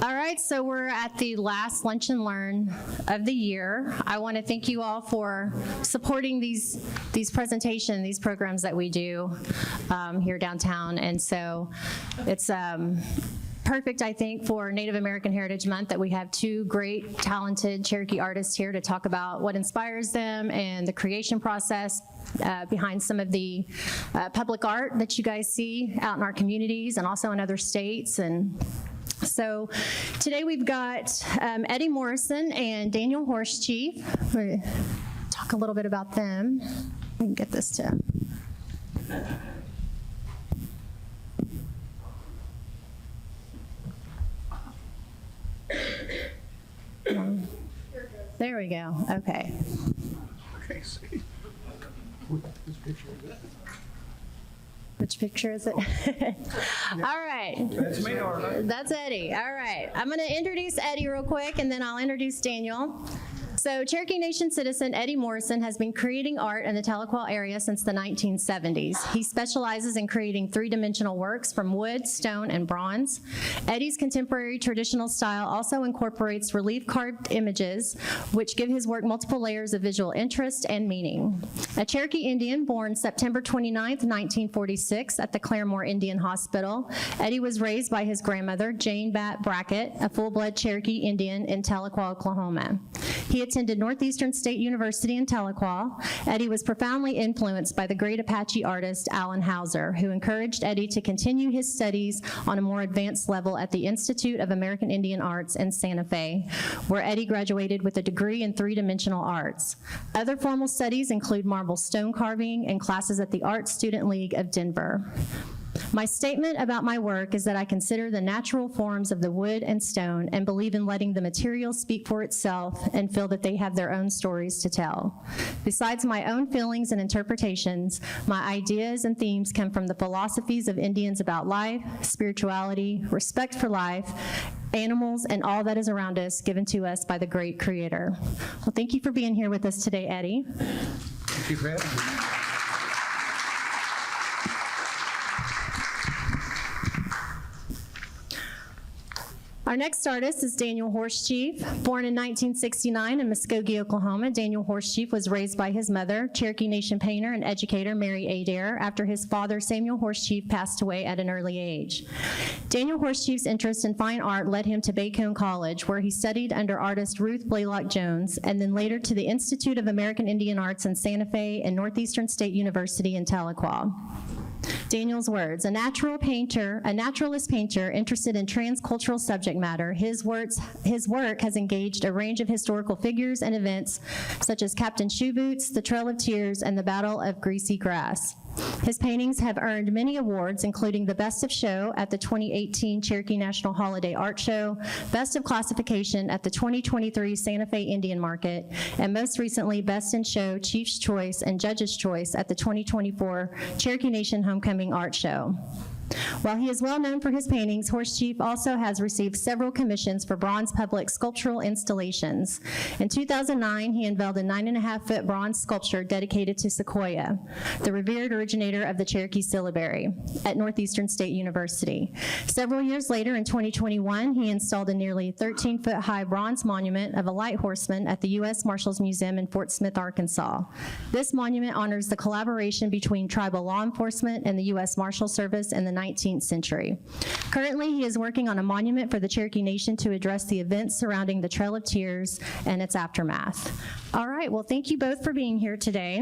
All right, so we're at the last Lunch and Learn of the year. I want to thank you all for supporting these presentations, these programs that we do here downtown. And so it's perfect, I think, for Native American Heritage Month that we have two great, talented Cherokee artists here to talk about what inspires them and the creation process behind some of the public art that you guys see out in our communities and also in other states. And so today we've got Eddie Morrison and Daniel Horsechief. We're going to talk a little bit about them. We can get this to... There we go. Okay. Okay, see. Which picture is that? Which picture is it? All right. That's me, all right. That's Eddie. All right. I'm going to introduce Eddie real quick, and then I'll introduce Daniel. So Cherokee Nation citizen Eddie Morrison has been creating art in the Tahlequah area since the 1970s. He specializes in creating three-dimensional works from wood, stone, and bronze. Eddie's contemporary traditional style also incorporates relief-carved images, which give his work multiple layers of visual interest and meaning. A Cherokee Indian born September 29th, 1946 at the Claremore Indian Hospital, Eddie was raised by his grandmother, Jane Bat Brackett, a full-blood Cherokee Indian in Tahlequah, Oklahoma. He attended Northeastern State University in Tahlequah. Eddie was profoundly influenced by the great Apache artist Alan Hauser, who encouraged Eddie to continue his studies on a more advanced level at the Institute of American Indian Arts in Santa Fe, where Eddie graduated with a degree in three-dimensional arts. Other formal studies include marble stone carving and classes at the Art Student League of Denver. My statement about my work is that I consider the natural forms of the wood and stone and believe in letting the material speak for itself and feel that they have their own stories to tell. Besides my own feelings and interpretations, my ideas and themes come from the philosophies of Indians about life, spirituality, respect for life, animals, and all that is around us, given to us by the great Creator. Well, thank you for being here with us today, Eddie. Thank you for having me. Our next artist is Daniel Horsechief. Born in 1969 in Muskogee, Oklahoma, Daniel Horsechief was raised by his mother, Cherokee Nation painter and educator Mary Adair, after his father, Samuel Horsechief, passed away at an early age. Daniel Horsechief's interest in fine art led him to Bacone College, where he studied under artist Ruth Blaylock Jones, and then later to the Institute of American Indian Arts in Santa Fe and Northeastern State University in Tahlequah. Daniel's words: a naturalist painter interested in transcultural subject matter, his work has engaged a range of historical figures and events such as Captain Shoeboots, the Trail of Tears, and the Battle of Greasy Grass. His paintings have earned many awards, including the Best of Show at the 2018 Cherokee National Holiday Art Show, Best of Classification at the 2023 Santa Fe Indian Market, and most recently Best in Show, Chief's Choice, and Judge's Choice at the 2024 Cherokee Nation Homecoming Art Show. While he is well known for his paintings, Horsechief also has received several commissions for bronze public sculptural installations. In 2009, he unveiled a 9.5-foot bronze sculpture dedicated to Sequoia, the revered originator of the Cherokee syllabary, at Northeastern State University. Several years later, in 2021, he installed a nearly 13-foot-high bronze monument of a light horseman at the U.S. Marshals Museum in Fort Smith, Arkansas. This monument honors the collaboration between tribal law enforcement and the U.S. Marshal Service in the 19th century. Currently, he is working on a monument for the Cherokee Nation to address the events surrounding the Trail of Tears and its aftermath. All right, well, thank you both for being here today.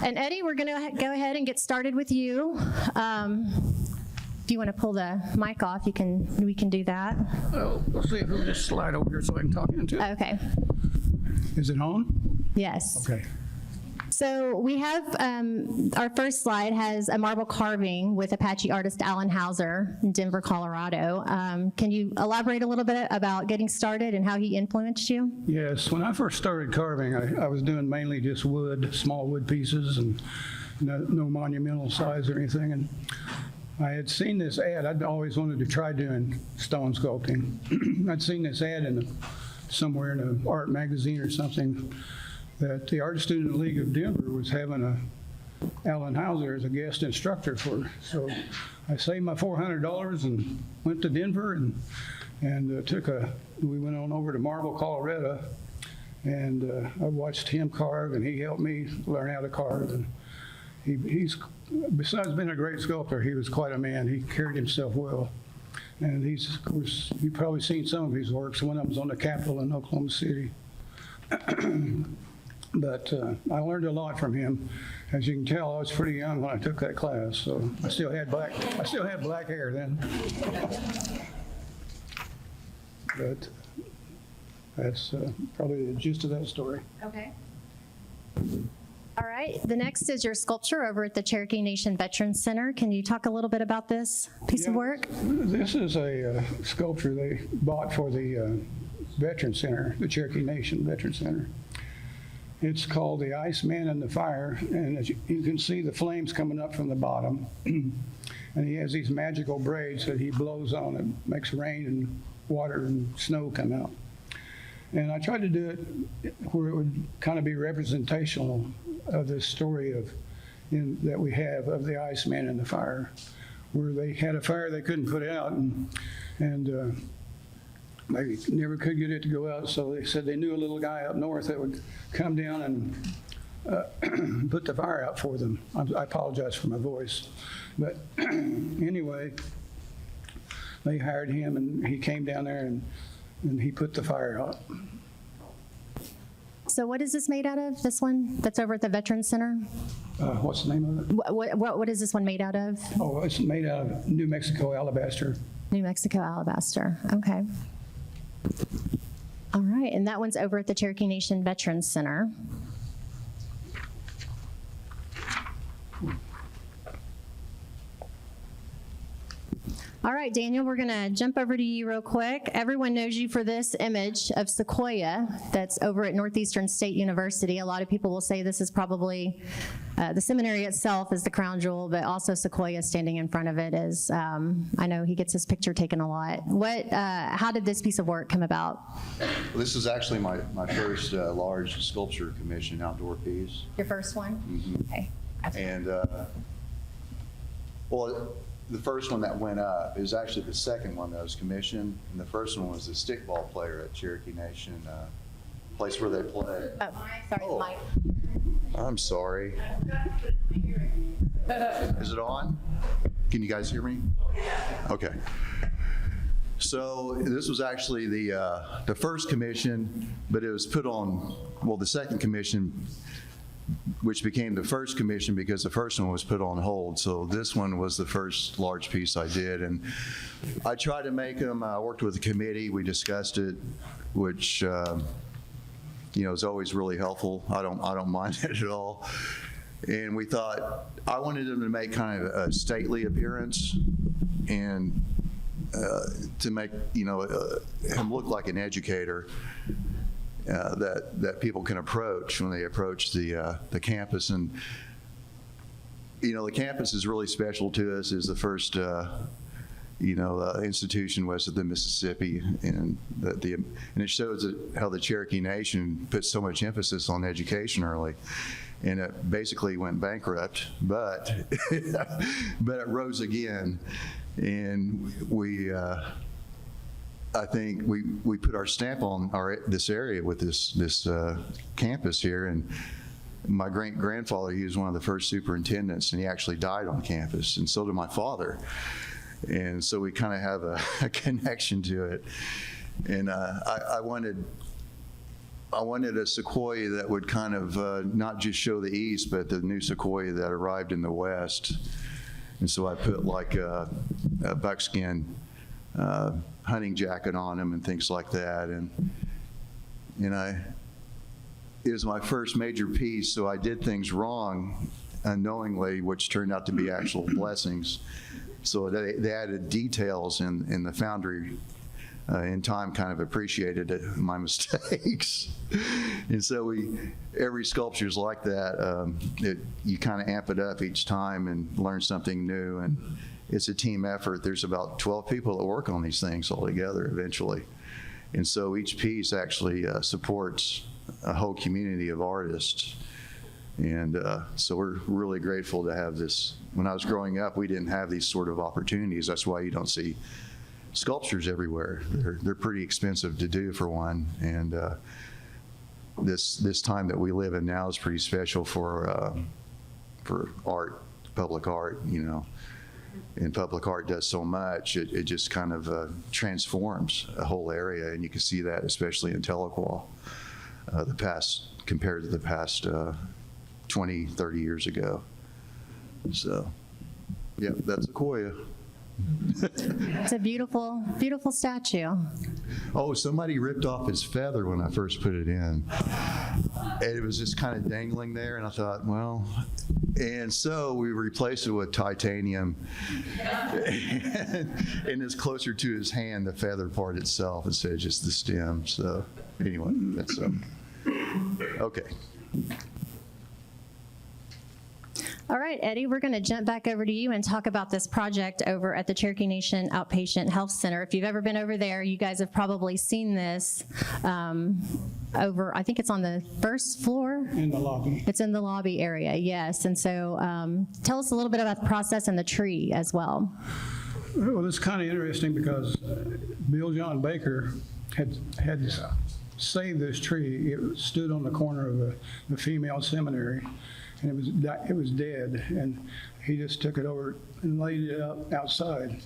And Eddie, we're gonna go ahead and get started with you. If you want to pull the mic off, we can do that. Well, let's see if we just slide over here so I can talk into it. Okay. Is it on? Yes. Okay. So we have, our first slide has a marble carving with Apache artist Alan Hauser in Denver, Colorado. Can you elaborate a little bit about getting started and how he influenced you? Yes, when I first started carving, I was doing mainly just wood, small wood pieces, and no monumental size or anything. And I had seen this ad. I'd always wanted to try doing stone sculpting. I'd seen this ad somewhere in an art magazine or something, that the Art Student League of Denver was having Alan Hauser as a guest instructor for. So I saved my $400 and went to Denver and we went on over to Marble, Colorado, and I watched him carve, and he helped me learn how to carve. And he's, besides being a great sculptor, he was quite a man. He carried himself well. And of course, you've probably seen some of his works. One of them's on the Capitol in Oklahoma City. But I learned a lot from him. As you can tell, I was pretty young when I took that class, so I still had black hair then. But that's probably the gist of that story. Okay. All right, the next is your sculpture over at the Cherokee Nation Veterans Center. Can you talk a little bit about this piece of work? This is a sculpture they bought for the Veterans Center, the Cherokee Nation Veterans Center. It's called the Iceman in the Fire, and as you can see the flames coming up from the bottom. And he has these magical braids that he blows on and makes rain and water and snow come out. And I tried to do it where it would kind of be representational of this story that we have of the Iceman in the Fire, where they had a fire they couldn't put out, and they never could get it to go out, so they said they knew a little guy up north that would come down and put the fire out for them. I apologize for my voice. But anyway, they hired him, and he came down there, and he put the fire out. So what is this made out of, this one that's over at the Veterans Center? What's the name of it? What is this one made out of? Oh, it's made out of New Mexico alabaster. New Mexico alabaster, okay. All right, and that one's over at the Cherokee Nation Veterans Center. All right, Daniel, we're gonna jump over to you real quick. Everyone knows you for this image of Sequoia that's over at Northeastern State University. A lot of people will say this is probably, the seminary itself is the crown jewel, but also Sequoia standing in front of it is, I know he gets his picture taken a lot. How did this piece of work come about? Well, this is actually my first large sculpture commission outdoor piece. Your first one? Mm-hmm. Okay. And, well, the first one that went up is actually the second one that was commissioned, and the first one was the stickball player at Cherokee Nation, place where they play. Oh, sorry, Oh. Mike. I'm sorry. Is it on? Can you guys hear me? Okay. So this was actually the first commission, but it was put on, well, the second commission, which became the first commission because the first one was put on hold. So this one was the first large piece I did. And I tried to make them, I worked with the committee, we discussed it, which, is always really helpful. I don't mind it at all. And we thought, I wanted them to make kind of a stately appearance and to make, him look like an educator. That people can approach when they approach the campus. And the campus is really special to us. Is the first institution west of the Mississippi, and it shows how the Cherokee Nation put so much emphasis on education early, and it basically went bankrupt, but but it rose again, and I think we put our stamp on this area with this campus here. And my great-grandfather, he was one of the first superintendents, and he actually died on campus, and so did my father. And so we kind of have a connection to it. And I wanted a Sequoia that would kind of not just show the east, but the new Sequoia that arrived in the west. And so I put like a buckskin hunting jacket on him and things like that, and it was my first major piece, so I did things wrong unknowingly, which turned out to be actual blessings. So they added details in the Foundry. In time, kind of appreciated my mistakes, and so every sculpture's like that. You kind of amp it up each time and learn something new, and it's a team effort. There's about 12 people that work on these things all together eventually. And so each piece actually supports a whole community of artists. And so we're really grateful to have this. When I was growing up, we didn't have these sort of opportunities. That's why you don't see sculptures everywhere. They're pretty expensive to do, for one. And this time that we live in now is pretty special for art, public art, you know. And public art does so much, it just kind of transforms a whole area, and you can see that especially in Tahlequah, compared to the past 20, 30 years ago. So, yeah, that's Sequoia. It's a beautiful, beautiful statue. Oh, somebody ripped off his feather when I first put it in. And it was just kind of dangling there, and I thought, well, and so we replaced it with titanium. And it's closer to his hand, the feather part itself, instead of just the stem. So anyway, that's okay. All right, Eddie, we're going to jump back over to you and talk about this project over at the Cherokee Nation Outpatient Health Center. If you've ever been over there, you guys have probably seen this over, I think it's on the first floor. In the lobby. It's in the lobby area, yes. And so tell us a little bit about the process and the tree as well. Well, it's kind of interesting because Bill John Baker had saved this tree. It stood on the corner of a female seminary, and it was dead. And he just took it over and laid it out outside.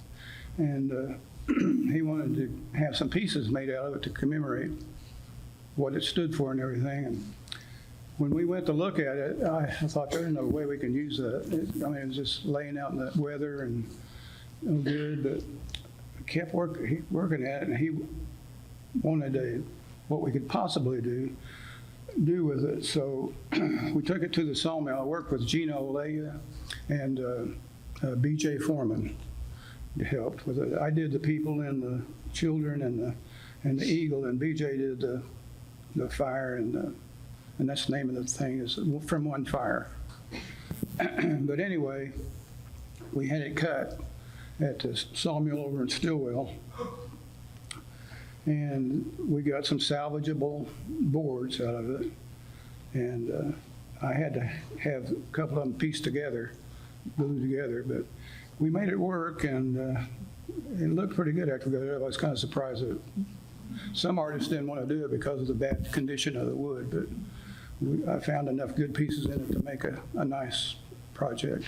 And he wanted to have some pieces made out of it to commemorate what it stood for and everything. And when we went to look at it, I thought there's no way we can use that. I mean, it was just laying out in the weather and no good, but I kept working at it, and he wanted what we could possibly do with it. So we took it to the sawmill. I worked with Gino Olea and B.J. Foreman helped with it. I did the people and the children and the eagle, and B.J. did the fire, and that's the name of the thing, is From One Fire. But anyway, we had it cut at the sawmill over in Stillwell, and we got some salvageable boards out of it, and I had to have a couple of them pieced together, glued together, but we made it work, and it looked pretty good after we got it up. I was kind of surprised that some artists didn't want to do it because of the bad condition of the wood, but I found enough good pieces in it to make a nice project.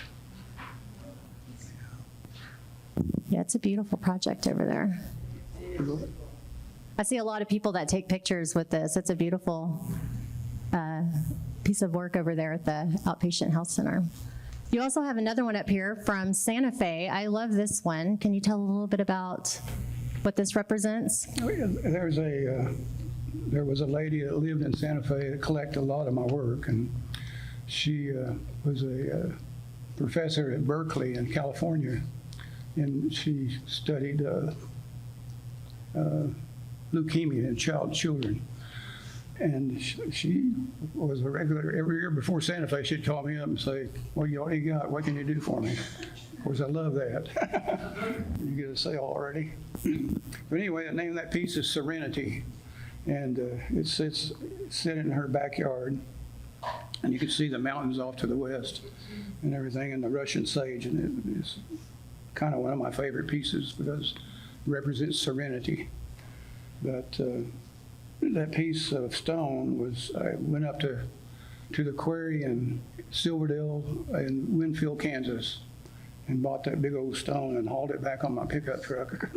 Yeah, it's a beautiful project over there. I see a lot of people that take pictures with this. It's a beautiful piece of work over there at the Outpatient Health Center. You also have another one up here from Santa Fe. I love this one. Can you tell a little bit about what this represents? There was a lady that lived in Santa Fe that collected a lot of my work, and she was a professor at Berkeley in California, and she studied leukemia in children. And she was a regular, every year before Santa Fe, she'd call me up and say, "What you got? What can you do for me?" Of course, I love that. You get a sale already. But anyway, the name of that piece is Serenity. And it sits in her backyard. And you can see the mountains off to the west and everything, and the Russian sage. And it is kind of one of my favorite pieces because it represents serenity. But that piece of stone I went up to the quarry in Silverdale in Winfield, Kansas, and bought that big old stone and hauled it back on my pickup truck.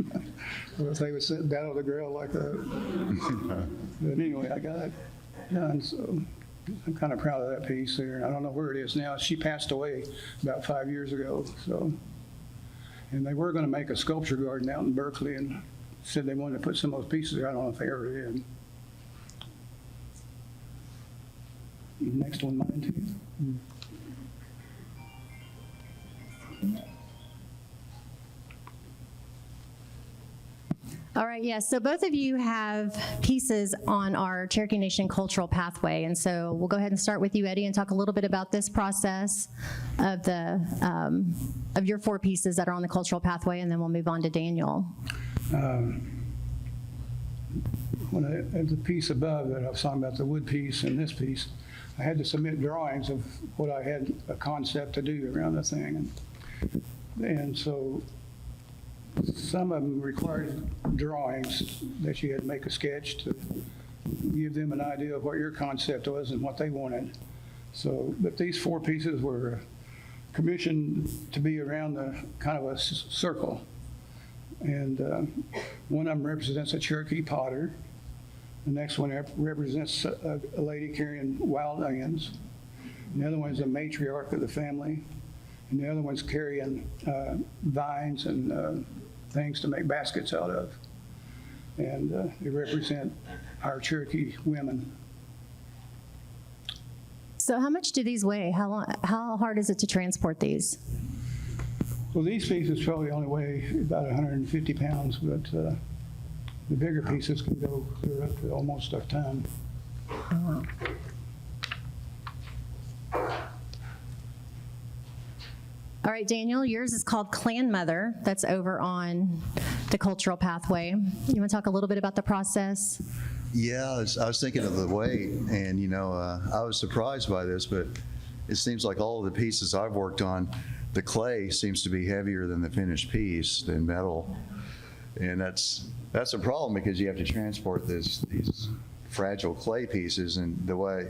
They would sit down on the grill like that. But anyway, I got it done, so I'm kind of proud of that piece there. I don't know where it is now. She passed away about 5 years ago, so. And they were going to make a sculpture garden out in Berkeley, and said they wanted to put some of those pieces there. I don't know if they ever did. Next one, mine too. All right, yes, so both of you have pieces on our Cherokee Nation cultural pathway, and so we'll go ahead and start with you, Eddie, and talk a little bit about this process of your 4 pieces that are on the cultural pathway, and then we'll move on to Daniel. The piece above that I was talking about, the wood piece and this piece, I had to submit drawings of what I had a concept to do around the thing. And so some of them required drawings that you had to make a sketch to give them an idea of what your concept was and what they wanted. So, but these 4 pieces were commissioned to be around the kind of a circle. And one of them represents a Cherokee potter. The next one represents a lady carrying wild onions. And the other one's a matriarch of the family. And the other one's carrying vines and things to make baskets out of. And they represent our Cherokee women. So how much do these weigh? How hard is it to transport these? Well, these pieces probably only weigh about 150 pounds, but the bigger pieces can go clear up to almost a ton. Oh. All right, Daniel, yours is called Clan Mother. That's over on the Cultural Pathway. You want to talk a little bit about the process? Yeah, I was thinking of the weight, and I was surprised by this, but it seems like all of the pieces I've worked on, the clay seems to be heavier than the finished piece, than metal, and that's a problem because you have to transport these fragile clay pieces, and the way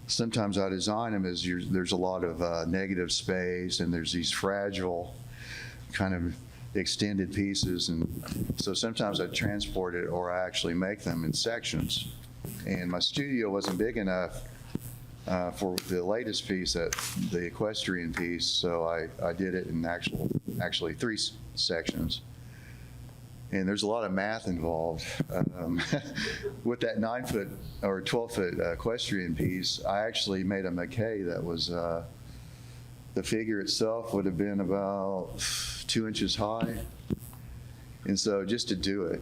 sometimes I design them is there's a lot of negative space, and there's these fragile kind of extended pieces, and so sometimes I transport it or I actually make them in sections. And my studio wasn't big enough for the latest piece, the equestrian piece, so I did it in actually 3 sections. And there's a lot of math involved. With that 9-foot or 12-foot equestrian piece, I actually made a maquette that was, the figure itself would have been about 2 inches high. And so just to do it,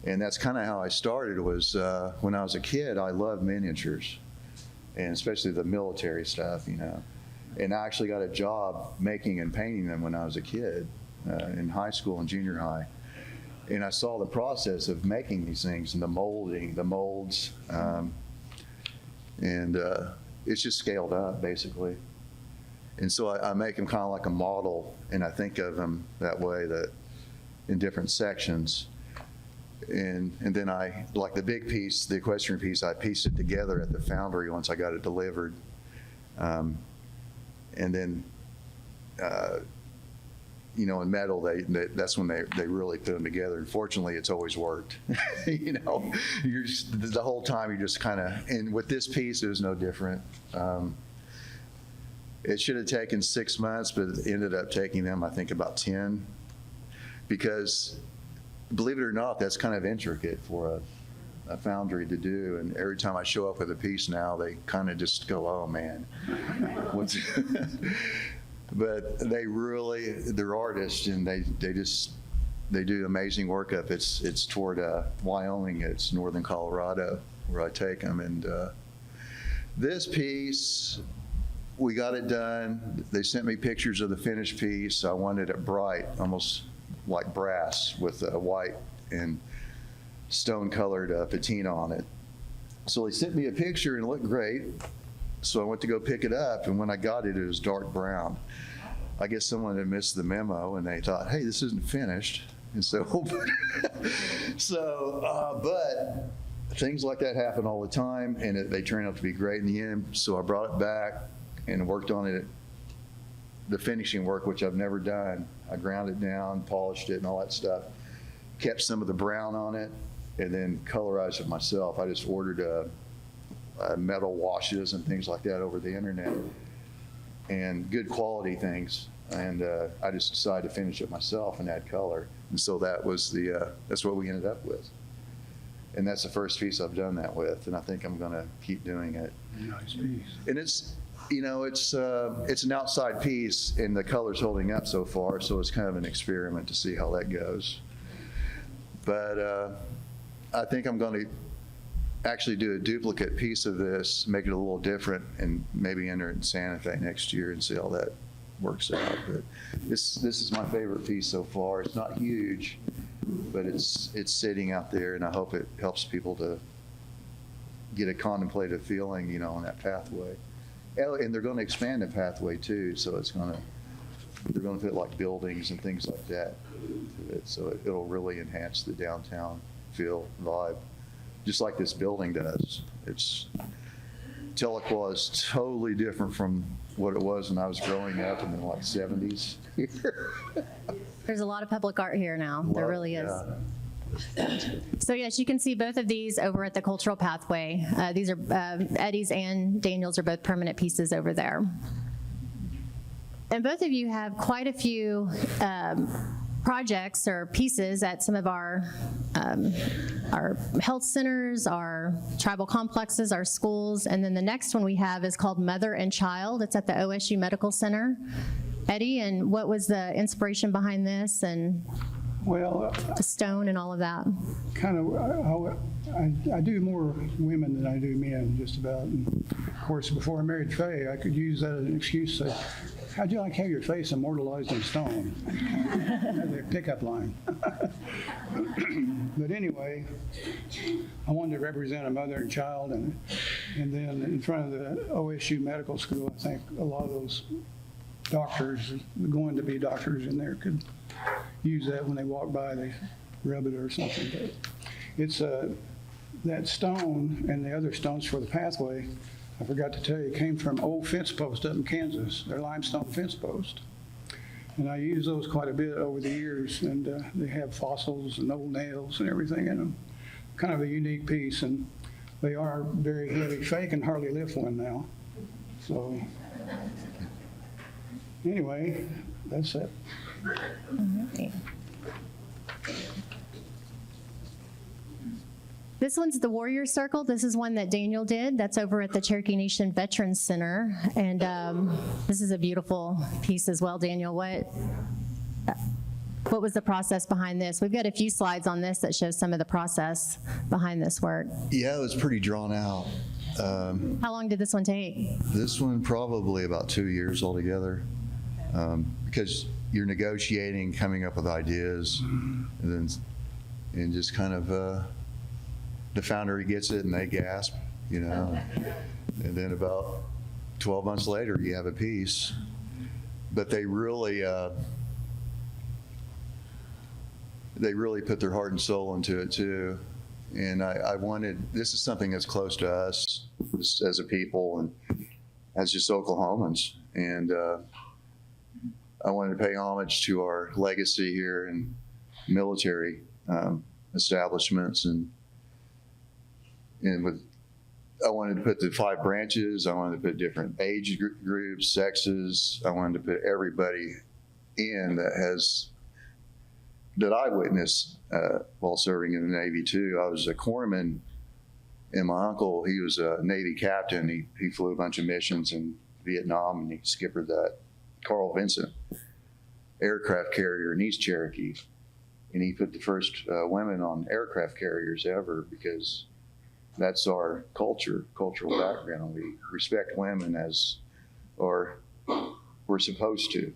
and that's kind of how I started was when I was a kid, I loved miniatures, and especially the military stuff, And I actually got a job making and painting them when I was a kid. In high school and junior high, and I saw the process of making these things and the molding, the molds, and it's just scaled up basically. And so I make them kind of like a model, and I think of them that way, that in different sections. And then I, like the big piece, the equestrian piece, I pieced it together at the Foundry once I got it delivered, and then. In metal, that's when they really put them together. And fortunately, it's always worked. You're just, the whole time you're just kind of, and with this piece, it was no different. It should have taken 6 months, but it ended up taking them, I think, about 10. Because, believe it or not, that's kind of intricate for a foundry to do. And every time I show up with a piece now, they kind of just go, oh, man. What's But they're artists, and they do amazing work up. It's toward Wyoming, it's northern Colorado where I take them. And this piece, we got it done. They sent me pictures of the finished piece. I wanted it bright, almost like brass, with white and stone-colored patina on it. So they sent me a picture and it looked great. So I went to go pick it up, and when I got it, it was dark brown. I guess someone had missed the memo, and they thought, hey, this isn't finished. And so, but things like that happen all the time, and they turn out to be great in the end. So I brought it back and worked on it, the finishing work, which I've never done. I ground it down, polished it, and all that stuff. Kept some of the brown on it, and then colorized it myself. I just ordered metal washes and things like that over the internet, and good quality things. And I just decided to finish it myself and add color. And so that was that's what we ended up with. And that's the first piece I've done that with, and I think I'm going to keep doing it. Nice piece. And it's an outside piece, and the color's holding up so far, so it's kind of an experiment to see how that goes. But I think I'm going to actually do a duplicate piece of this, make it a little different, and maybe enter it in Santa Fe next year and see how that works out. But this is my favorite piece so far. It's not huge, but it's sitting out there, and I hope it helps people to get a contemplative feeling, you know, on that pathway. And they're going to expand the pathway too, so they're going to put like buildings and things like that to it, so it'll really enhance the downtown feel, vibe, just like this building does. Tahlequah is totally different from what it was when I was growing up in the like 70s. There's a lot of public art here now. There really is. Yeah. So yes, you can see both of these over at the Cultural Pathway. These are Eddie's and Daniel's are both permanent pieces over there. And both of you have quite a few projects or pieces at some of our health centers, our tribal complexes, our schools, and then the next one we have is called Mother and Child. It's at the OSU Medical Center. Eddie, and what was the inspiration behind this, and Well, the stone and all of that? I do more women than I do men, just about. And of course, before I married Faye, I could use that as an excuse to say, how'd you like to have your face immortalized in stone? Their pickup line. But anyway, I wanted to represent a mother and child, and then in front of the OSU Medical School, I think a lot of those doctors, going to be doctors in there, could use that when they walk by, they rub it or something. But it's that stone and the other stones for the pathway, I forgot to tell you, came from old fence posts up in Kansas. They're limestone fence posts. And I use those quite a bit over the years, and they have fossils and old nails and everything in them. Kind of a unique piece, and they are very heavy. Faye can hardly lift one now. So anyway, that's it. Okay. This one's the Warrior Circle. This is one that Daniel did. That's over at the Cherokee Nation Veterans Center. And this is a beautiful piece as well. Daniel, what was the process behind this? We've got a few slides on this that show some of the process behind this work. Yeah, it was pretty drawn out. How long did this one take? This one probably about 2 years altogether, because you're negotiating, coming up with ideas, and just kind of the Foundry gets it and they gasp, you know, and then about 12 months later you have a piece. But they really put their heart and soul into it too. And I wanted, this is something that's close to us as a people and as just Oklahomans. And I wanted to pay homage to our legacy here and military establishments, and I wanted to put the 5 branches. I wanted to put different age groups, sexes. I wanted to put everybody in that I witnessed while serving in the Navy too. I was a corpsman, and my uncle, he was a Navy captain. He flew a bunch of missions in Vietnam, and he skippered that Carl Vinson aircraft carrier in East Cherokee. And he put the first women on aircraft carriers ever, because that's our cultural background. We respect women or we're supposed to,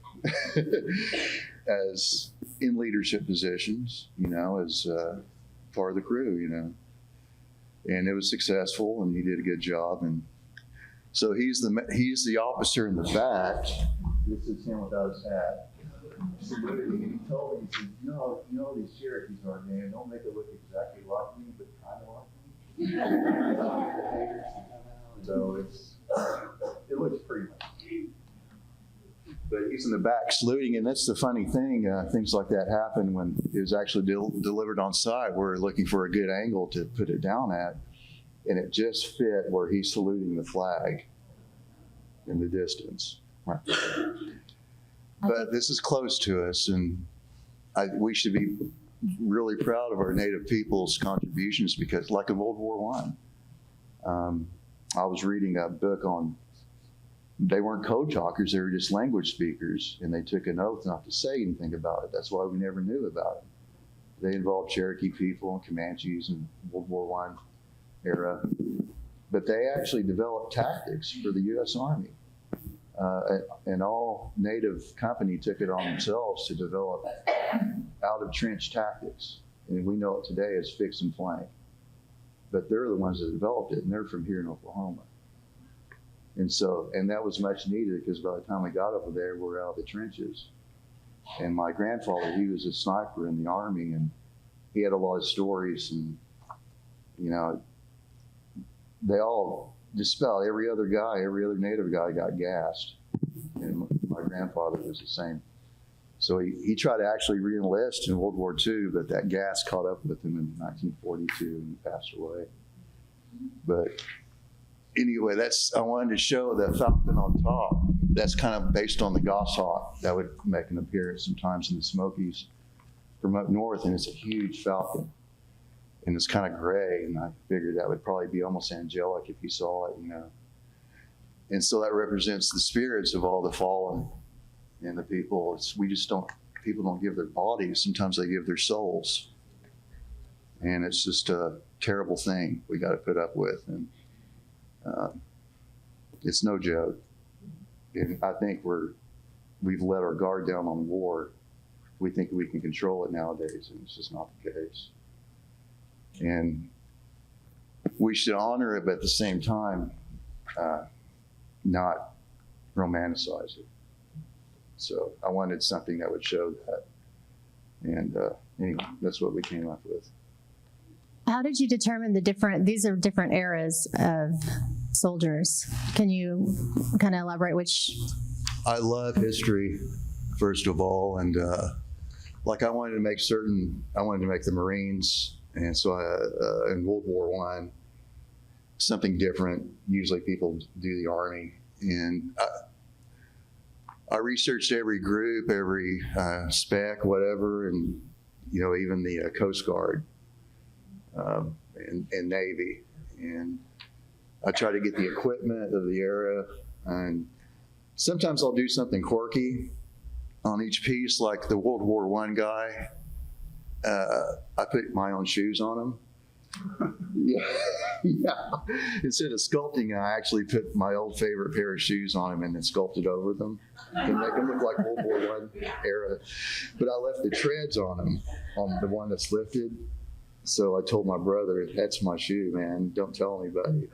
as in leadership positions, you know, as part of the crew, you know. And it was successful, and he did a good job. And so he's the officer in the back. This is him without his hat. He told me, he said, you know these Cherokees are, man, don't make it look exactly like me, but kind of like me. So it looks pretty much. But he's in the back saluting, and that's the funny thing. Things like that happen when it was actually delivered on site. We're looking for a good angle to put it down at, and it just fit where he's saluting the flag in the distance. Right. But this is close to us, and we should be really proud of our Native people's contributions, because like in World War I was reading a book on, they weren't code talkers, they were just language speakers, and they took an oath not to say anything about it. That's why we never knew about it. They involved Cherokee people and Comanches in World War I era, but they actually developed tactics for the U.S. Army. And all Native company took it on themselves to develop out of trench tactics. And we know it today as fix and flank. but they're the ones that developed it, and they're from here in Oklahoma. And so, and that was much needed because by the time we got over there, we're out of the trenches. And my grandfather, he was a sniper in the Army, and he had a lot of stories, and, you know, they all, just about every other Native guy got gassed. And my grandfather was the same. So he tried to actually re-enlist in World War II, but that gas caught up with him in 1942 and he passed away. But anyway, I wanted to show the falcon on top. That's kind of based on the goshawk that would make an appearance sometimes in the Smokies from up north, and it's a huge falcon. And it's kind of gray, and I figured that would probably be almost angelic if you saw it, you know. And so that represents the spirits of all the fallen and the people. People don't give their bodies, sometimes they give their souls. And it's just a terrible thing we got to put up with. And it's no joke. And I think we've let our guard down on war. We think we can control it nowadays, and it's just not the case. And we should honor it, but at the same time, not romanticize it. So I wanted something that would show that. And anyway, that's what we came up with. How did you determine these are different eras of soldiers? Can you kind of elaborate which? I love history, first of all. And like I wanted to make the Marines. And so in World War I, something different. Usually people do the Army. And I researched every group, every spec, whatever, and, you know, even the Coast Guard and Navy. And I try to get the equipment of the era. And sometimes I'll do something quirky on each piece, like the World War I guy. I put my own shoes on him. Yeah. Instead of sculpting, I actually put my old favorite pair of shoes on him and then sculpted over them to make them look like World War I era. But I left the treads on him, on the one that's lifted. So I told my brother, that's my shoe, man. Don't tell anybody.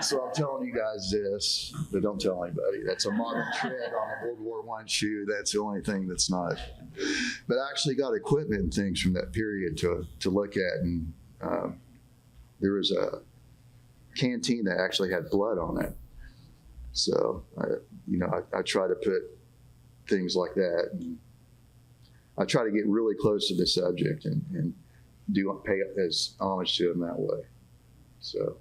So I'm telling you guys this, but don't tell anybody. That's a modern tread on a World War I shoe. That's the only thing that's not. But I actually got equipment and things from that period to look at. And there was a canteen that actually had blood on it. So, I try to put things like that. And I try to get really close to the subject and pay as homage to them that way. So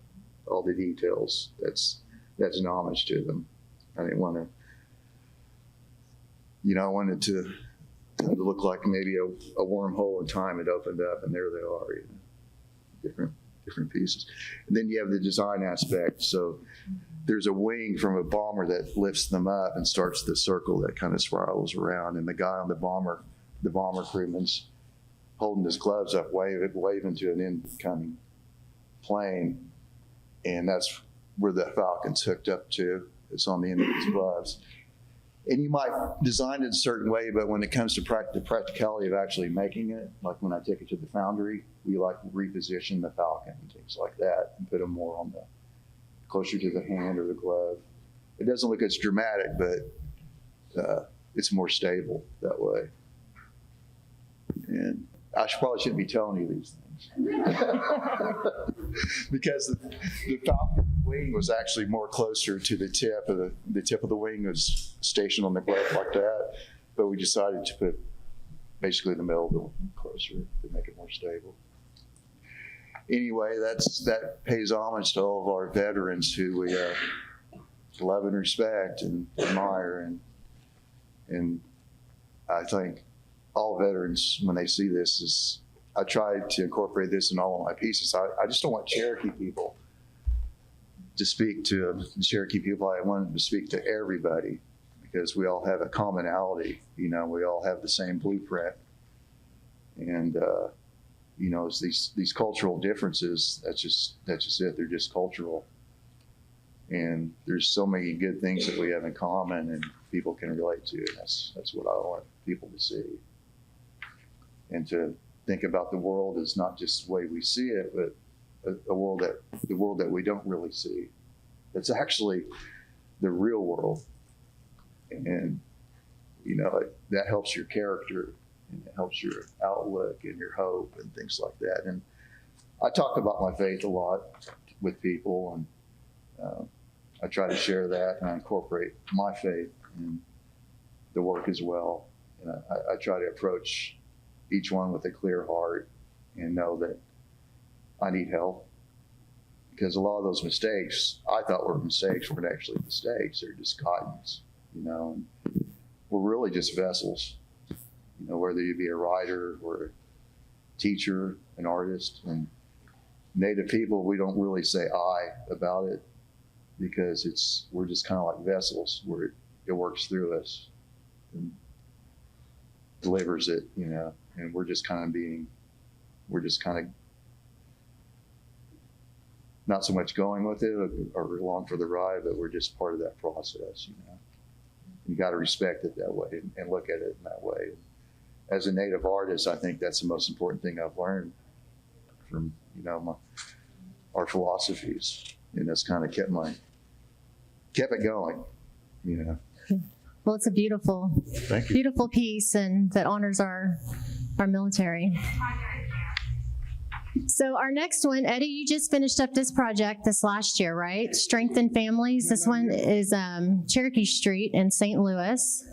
all the details, that's an homage to them. I didn't want to, I wanted to look like maybe a wormhole in time had opened up, and there they are, different pieces. And then you have the design aspect. So there's a wing from a bomber that lifts them up and starts the circle that kind of spirals around, and the guy on the bomber crewman's holding his gloves up, waving to an incoming plane. And that's where the Falcon's hooked up to. It's on the end of his gloves. And you might design it a certain way, but when it comes to the practicality of actually making it, like when I take it to the Foundry, we like to reposition the Falcon and things like that and put them more on closer to the hand or the glove. It doesn't look as dramatic, but it's more stable that way. And I probably shouldn't be telling you these things because the Falcon wing was actually more closer to the tip of the tip of the wing was stationed on the glove like that, but we decided to put basically the middle of the wing closer to make it more stable. Anyway, that pays homage to all of our veterans who we love and respect and admire, and I think all veterans, when they see this, I try to incorporate this in all of my pieces. I just don't want Cherokee people to speak to the Cherokee people. I want them to speak to everybody because we all have a commonality. We all have the same blueprint. And, it's these cultural differences, that's just it. They're just cultural. And there's so many good things that we have in common and people can relate to. And that's what I want people to see. And to think about the world as not just the way we see it, but the world that we don't really see. It's actually the real world, and that helps your character, and it helps your outlook and your hope and things like that. And I talk about my faith a lot with people, and I try to share that, and I incorporate my faith in the work as well. And I try to approach each one with a clear heart and know that I need help, because a lot of those mistakes I thought were mistakes weren't actually mistakes. They're just guidance, and we're really just vessels, whether you be a writer or a teacher, an artist. And Native people, we don't really say I about it, because we're just kind of like vessels where it works through us and delivers it, and we're just kind of not so much going with it or along for the ride, but we're just part of that process. You got to respect it that way and look at it in that way. As a Native artist, I think that's the most important thing I've learned from our philosophies, and that's kind of kept it going. Well, it's a beautiful, Thank you. beautiful piece, and that honors our military. So our next one, Eddie, you just finished up this project this last year, right? Strengthen Families. This one is Cherokee Street in St. Louis.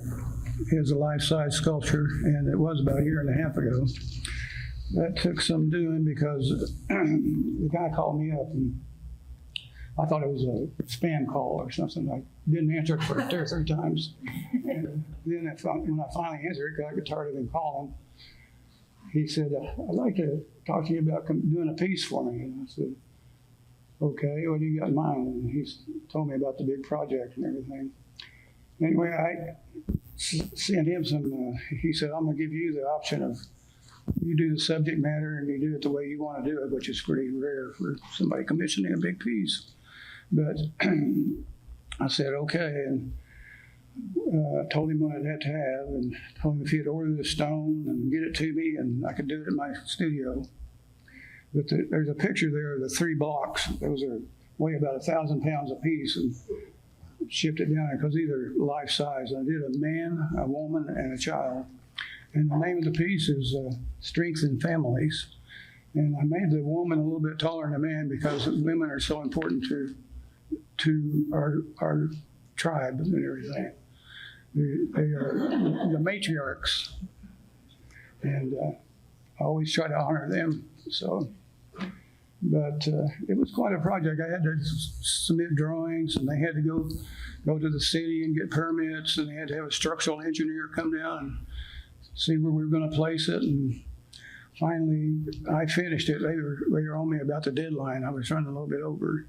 It's a life-size sculpture, and it was about a year and a half ago. That took some doing because the guy called me up, and I thought it was a spam call or something. I didn't answer it for 2 or 3 times. And then when I finally answered it, because I got tired of him calling, he said, I'd like to talk to you about doing a piece for me. And I said, okay, what do you got in mind? And he told me about the big project and everything. Anyway, I sent him some, he said, I'm going to give you the option of you do the subject matter and you do it the way you want to do it, which is pretty rare for somebody commissioning a big piece. But I said, okay, and told him what I'd have to have, and told him if he'd order the stone and get it to me, and I could do it in my studio. But there's a picture there of the 3 blocks. Those weigh about 1,000 pounds apiece, and shipped it down there because these are life size. I did a man, a woman, and a child. And the name of the piece is Strengthen Families. And I made the woman a little bit taller than the man because women are so important to our tribe and everything. They are the matriarchs, and I always try to honor them. But it was quite a project. I had to submit drawings, and they had to go to the city and get permits, and they had to have a structural engineer come down and see where we were going to place it. And finally, I finished it. They were on me about the deadline. I was running a little bit over.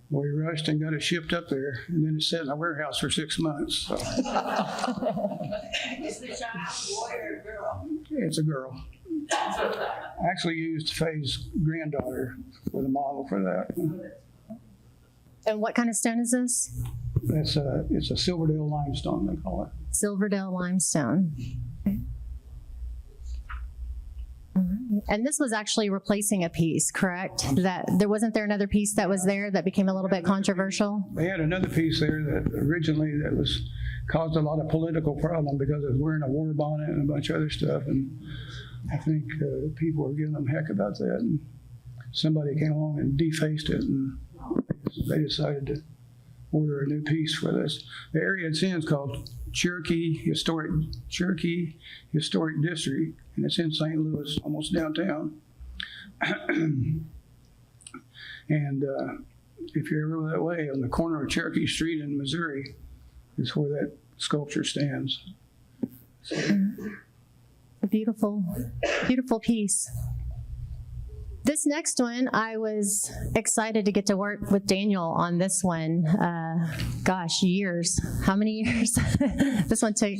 We rushed and got it shipped up there, and then it sat in a warehouse for 6 months. So. Is the child a boy or a girl? It's a girl. I actually used Faye's granddaughter for the model for that. And what kind of stone is this? It's a Silverdale limestone, they call it. Silverdale limestone. Okay. All right. And this was actually replacing a piece, correct? Wasn't there another piece that was there that became a little bit controversial? They had another piece there that originally caused a lot of political problem because it was wearing a war bonnet and a bunch of other stuff. And I think people were giving them heck about that. And somebody came along and defaced it, and they decided to order a new piece for this. The area it's in is called Cherokee Historic District, and it's in St. Louis, almost downtown. And if you're ever that way, on the corner of Cherokee Street in Missouri is where that sculpture stands. So, A beautiful, beautiful piece. This next one, I was excited to get to work with Daniel on this one. Years. How many years? This one took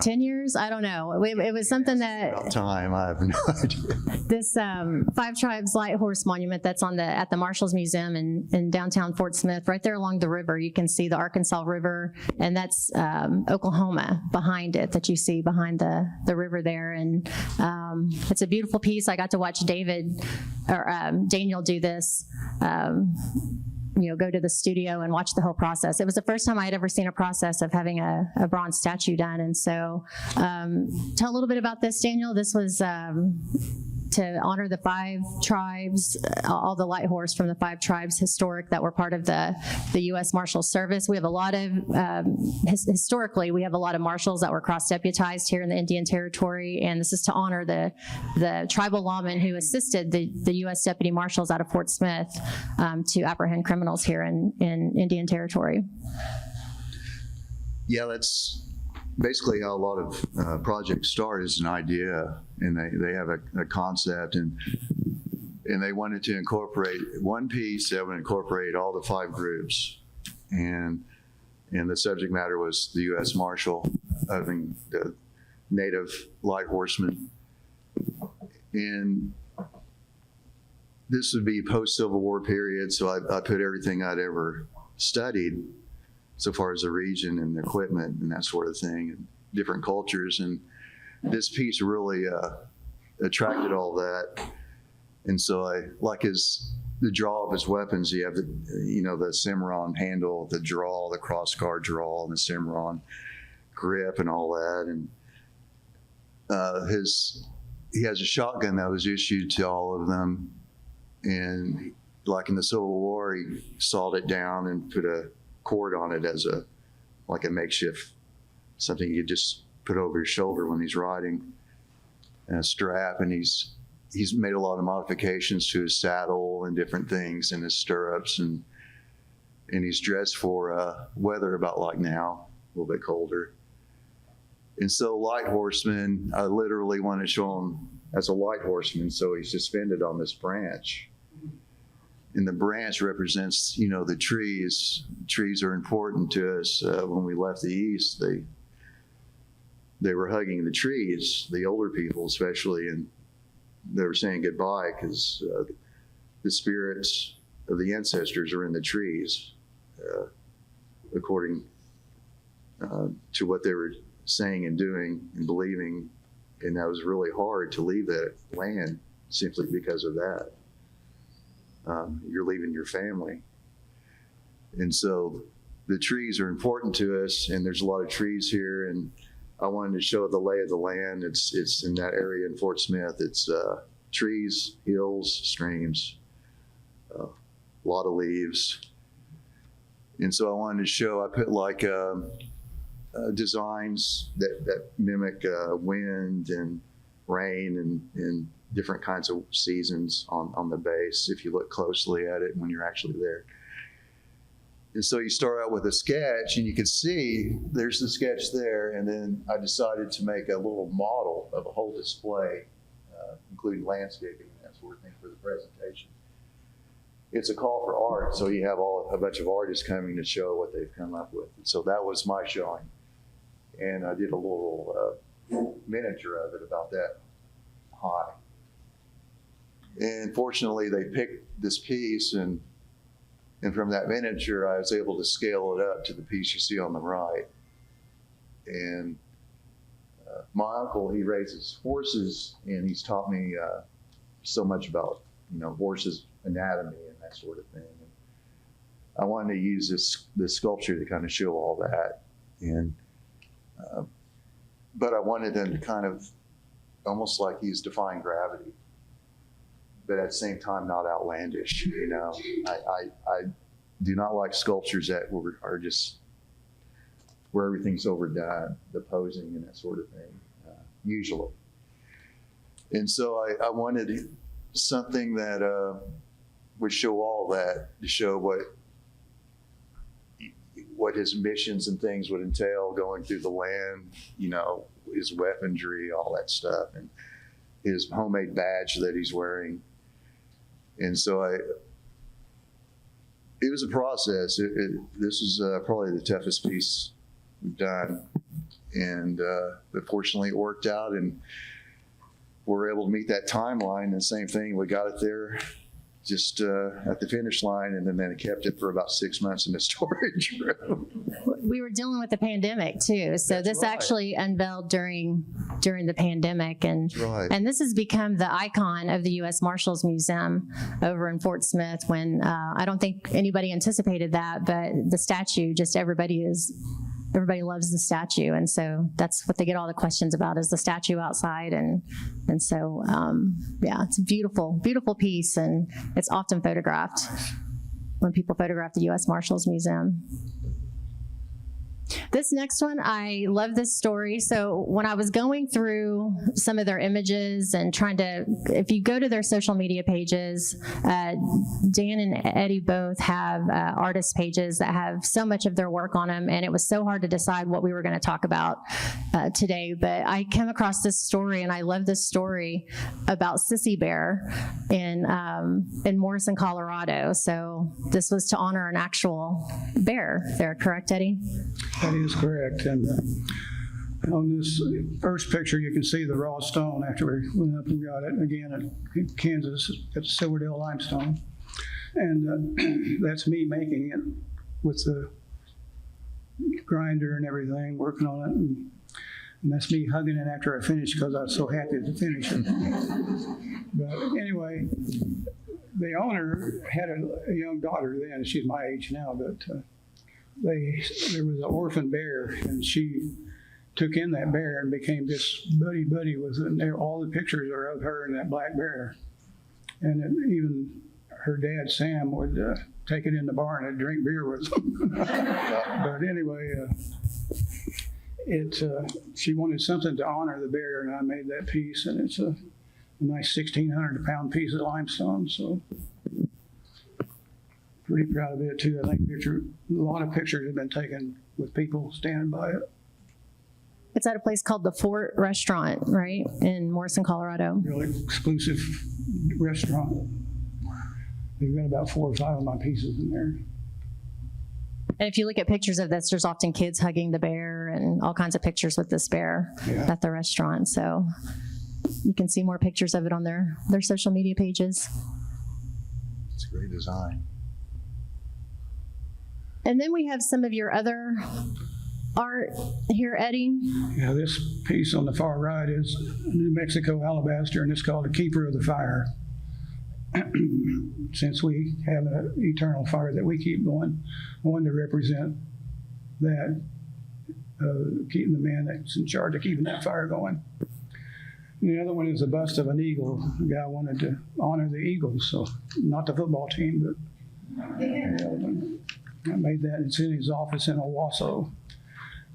10 years? I don't know. It was something that About time, I have no idea. this Five Tribes Lighthorse monument that's at the Marshall's Museum in downtown Fort Smith, right there along the river. You can see the Arkansas River, and that's Oklahoma behind it that you see behind the river there. And it's a beautiful piece. I got to watch Daniel do this. Go to the studio and watch the whole process. It was the first time I had ever seen a process of having a bronze statue done. And so tell a little bit about this, Daniel. This was to honor the 5 tribes, all the light horse from the 5 tribes historic that were part of the U.S. Marshal Service. We have a lot of, historically, we have a lot of marshals that were cross-deputized here in the Indian Territory, and this is to honor the tribal lawmen who assisted the U.S. deputy marshals out of Fort Smith to apprehend criminals here in Indian Territory. Yeah, that's basically how a lot of projects start, is an idea, and they have a concept, and they wanted to incorporate one piece that would incorporate all the 5 groups, and the subject matter was the U.S. Marshal having the native light horsemen, and this would be post-Civil War period, so I put everything I'd ever studied so far as the region and the equipment and that sort of thing, and different cultures. And this piece really attracted all that. And so I like the draw of his weapons. You have the Cimarron handle, the draw, the crossguard draw, and the Cimarron grip and all that. And he has a shotgun that was issued to all of them. And like in the Civil War, he sawed it down and put a cord on it as a makeshift, something you just put over his shoulder when he's riding, and a strap. And he's made a lot of modifications to his saddle and different things, and his stirrups, and he's dressed for weather about like now, a little bit colder. And so light horseman, I literally want to show him as a light horseman, so he's suspended on this branch. And the branch represents, the trees. Trees are important to us. When we left the East, they were hugging the trees, the older people especially, and they were saying goodbye because the spirits of the ancestors are in the trees, according to what they were saying and doing and believing. And that was really hard to leave that land simply because of that. You're leaving your family. And so the trees are important to us, and there's a lot of trees here, and I wanted to show the lay of the land. It's in that area in Fort Smith. It's trees, hills, streams, a lot of leaves. And so I wanted to show, I put designs that mimic wind and rain and different kinds of seasons on the base, if you look closely at it when you're actually there. And so you start out with a sketch, and you can see there's the sketch there, and then I decided to make a little model of a whole display, including landscaping and that sort of thing for the presentation. It's a call for art, so you have a bunch of artists coming to show what they've come up with. And so that was my showing. And I did a little miniature of it about that high. And fortunately, they picked this piece, and from that miniature, I was able to scale it up to the piece you see on the right. And my uncle, he raises horses, and he's taught me so much about, horses' anatomy and that sort of thing. And I wanted to use this sculpture to kind of show all that. And but I wanted him to kind of, almost like he's defying gravity, but at the same time not outlandish. I do not like sculptures that are just where everything's overdone, the posing and that sort of thing, usually. And so I wanted something that would show all that, to show what his missions and things would entail going through the land, his weaponry, all that stuff, and his homemade badge that he's wearing. And so it was a process. This is probably the toughest piece we've done. And but fortunately, it worked out, and we're able to meet that timeline. And same thing, we got it there just at the finish line, and then kept it for about 6 months in the storage room. We were dealing with the pandemic too, so That's this right. actually unveiled during the pandemic, and right. and this has become the icon of the U.S. Marshals Museum over in Fort Smith. When I don't think anybody anticipated that, but the statue, just everybody loves the statue, and so that's what they get all the questions about, is the statue outside, and so yeah, it's a beautiful piece, and it's often photographed when people photograph the U.S. Marshals Museum. This next one, I love this story. So when I was going through some of their images and trying to, if you go to their social media pages, Dan and Eddie both have artist pages that have so much of their work on them, and it was so hard to decide what we were going to talk about today. But I came across this story, and I love this story about Sissy Bear in Morrison, Colorado. So this was to honor an actual bear there, correct, Eddie? That is correct. And on this first picture, you can see the raw stone after we went up and got it. Again, at Kansas, at Silverdale limestone. And that's me making it with the grinder and everything, working on it. And that's me hugging it after I finished, because I was so happy to finish it. But anyway, the owner had a young daughter then. She's my age now, but there was an orphan bear, and she took in that bear and became this buddy with it. And all the pictures are of her and that black bear. And even her dad, Sam, would take it in the barn and drink beer with them. But anyway, she wanted something to honor the bear, and I made that piece, and it's a nice 1,600-pound piece of limestone. So pretty proud of it too. I think a lot of pictures have been taken with people standing by it. It's at a place called the Fort Restaurant, right, in Morrison, Colorado. Really exclusive restaurant. They've got about 4 or 5 of my pieces in there. And if you look at pictures of this, there's often kids hugging the bear and all kinds of pictures with this bear at the restaurant. So you can see more pictures of it on their social media pages. It's a great design. And then we have some of your other art here, Eddie. Yeah, this piece on the far right is New Mexico alabaster, and it's called the Keeper of the Fire. Since we have an eternal fire that we keep going, I wanted to represent that, keeping the man that's in charge of keeping that fire going. And the other one is a bust of an eagle. The guy wanted to honor the Eagles, so not the football team, but the other one. I made that. It's in his office in Owasso.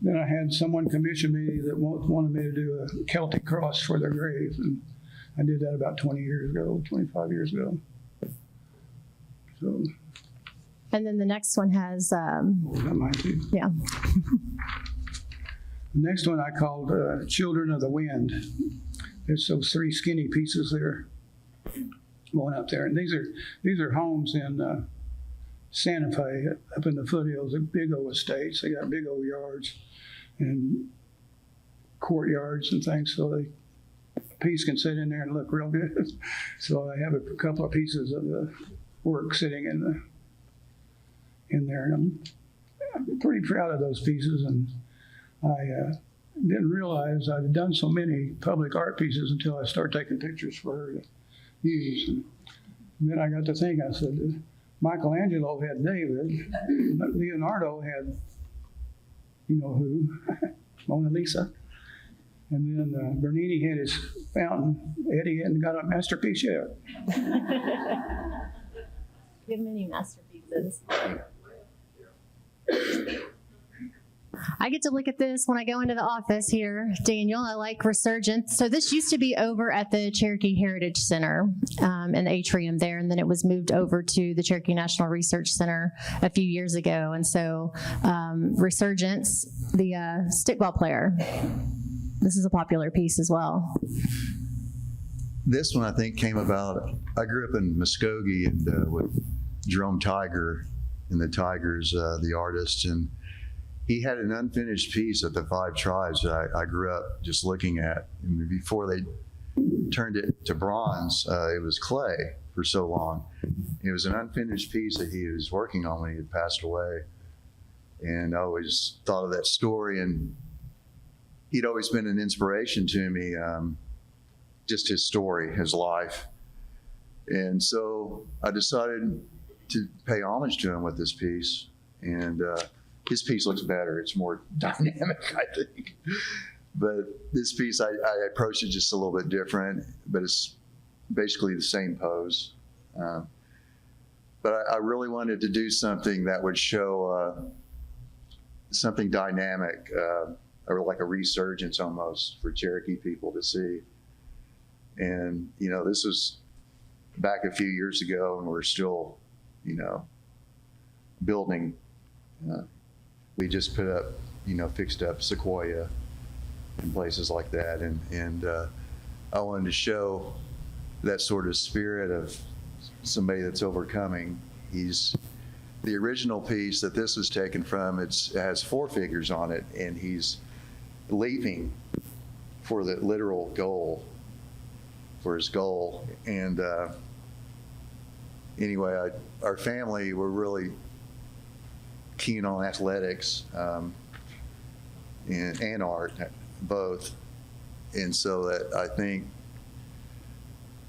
Then I had someone commission me that wanted me to do a Celtic cross for their grave, and I did that about 25 years ago. So. And then the next one has, That might be. yeah. The next one I called Children of the Wind. There's those 3 skinny pieces there going up there, and these are homes in Santa Fe, up in the foothills, the big old estates. They got big old yards and courtyards and things, so the piece can sit in there and look real good. So I have a couple of pieces of the work sitting in there, and I'm pretty proud of those pieces. And I didn't realize I'd done so many public art pieces until I started taking pictures for her to use. And then I got to think, I said, Michelangelo had David, Leonardo had, you know who, Mona Lisa, and then Bernini had his fountain. Eddie hadn't got a masterpiece yet. We have many masterpieces. I get to look at this when I go into the office here, Daniel. I like Resurgence. So this used to be over at the Cherokee Heritage Center in the atrium there, and then it was moved over to the Cherokee National Research Center a few years ago. And so Resurgence, the stickball player, this is a popular piece as well. This one, I think, came about, I grew up in Muskogee and with Jerome Tiger and the Tigers, the artist, and he had an unfinished piece of the 5 tribes that I grew up just looking at. And before they turned it to bronze, it was clay for so long. It was an unfinished piece that he was working on when he had passed away. And I always thought of that story, and he'd always been an inspiration to me, just his story, his life. And so I decided to pay homage to him with this piece. And his piece looks better. It's more dynamic, I think. But this piece, I approached it just a little bit different, but it's basically the same pose. But I really wanted to do something that would show something dynamic, or like a resurgence almost for Cherokee people to see. And, you know, this was back a few years ago, and we're still, you know, building. We just put up, you know, fixed up Sequoia and places like that. And I wanted to show that sort of spirit of somebody that's overcoming. The original piece that this was taken from, it has 4 figures on it, and he's leaping for the literal goal, for his goal. And anyway, our family, we're really keen on athletics and art, both. And so that I think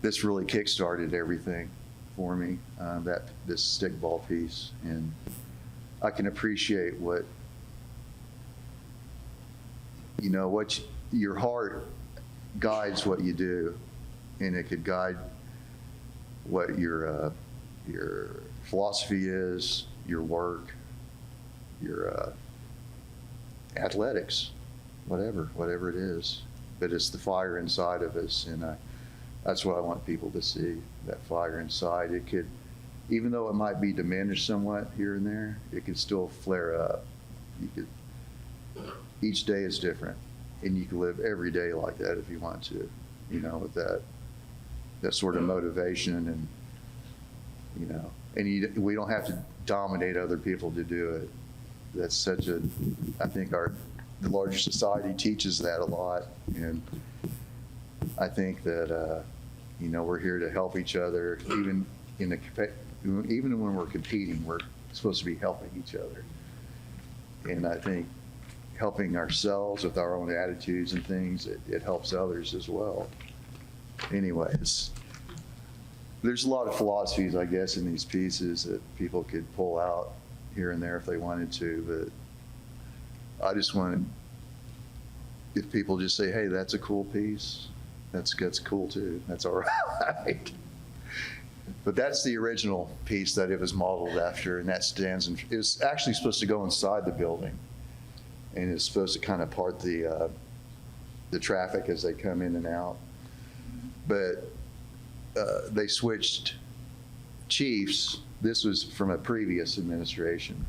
this really kick-started everything for me, this stickball piece. And I can appreciate what, you know, what your heart guides what you do, and it could guide what your philosophy is, your work, your athletics, whatever it is. But it's the fire inside of us, and that's what I want people to see, that fire inside. It could, even though it might be diminished somewhat here and there, it could still flare up. Each day is different, and you can live every day like that if you want to, you know, with that sort of motivation. And, you know, and we don't have to dominate other people to do it. That's such a, I think the larger society teaches that a lot. And I think that, you know, we're here to help each other. Even when we're competing, we're supposed to be helping each other. And I think helping ourselves with our own attitudes and things, it helps others as well. Anyways, there's a lot of philosophies, I guess, in these pieces that people could pull out here and there if they wanted to, but I just wanted, if people just say, hey, that's a cool piece, that's cool too, that's all right. But that's the original piece that it was modeled after, and that stands in, it was actually supposed to go inside the building, and it's supposed to kind of part the traffic as they come in and out. But they switched chiefs. This was from a previous administration,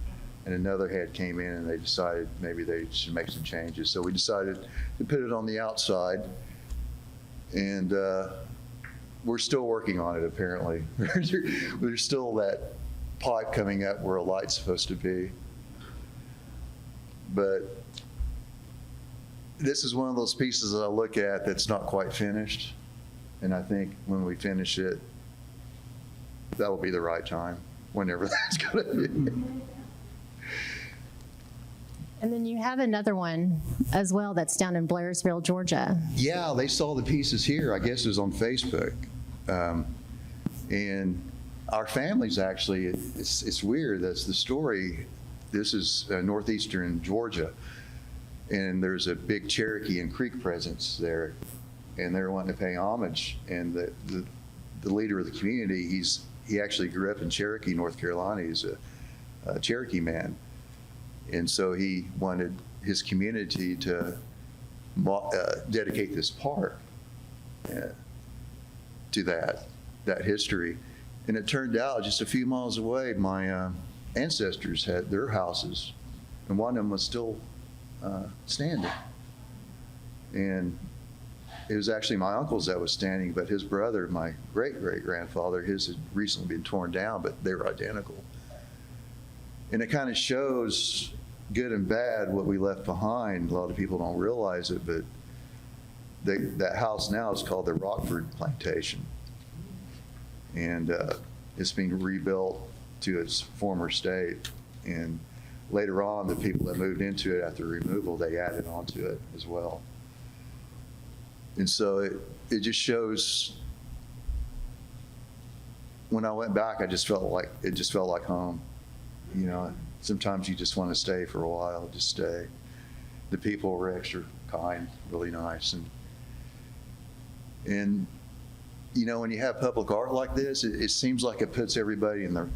and another head came in, and they decided maybe they should make some changes. So we decided to put it on the outside, and we're still working on it, apparently. There's still that pipe coming up where a light's supposed to be. But this is one of those pieces that I look at that's not quite finished. And I think when we finish it, that'll be the right time, whenever that's going to be. And then you have another one as well that's down in Blairsville, Georgia. Yeah, they saw the pieces here. I guess it was on Facebook. And our family's actually, it's weird. That's the story. This is northeastern Georgia. And there's a big Cherokee and Creek presence there. And they're wanting to pay homage. And the leader of the community, he actually grew up in Cherokee, North Carolina. He's a Cherokee man. And so he wanted his community to dedicate this park to that history. And it turned out just a few miles away, my ancestors had their houses, and one of them was still standing. And it was actually my uncle's that was standing, but his brother, my great-great-grandfather, his had recently been torn down, but they were identical. And it kind of shows good and bad, what we left behind, a lot of people don't realize it, but that house now is called the Rockford Plantation. And it's being rebuilt to its former state. And later on, the people that moved into it after removal, they added onto it as well. And so it just shows, when I went back, it just felt like home. You know, sometimes you just want to stay for a while, just stay. The people were extra kind, really nice. And you know, when you have public art like this, it seems like it puts everybody in their,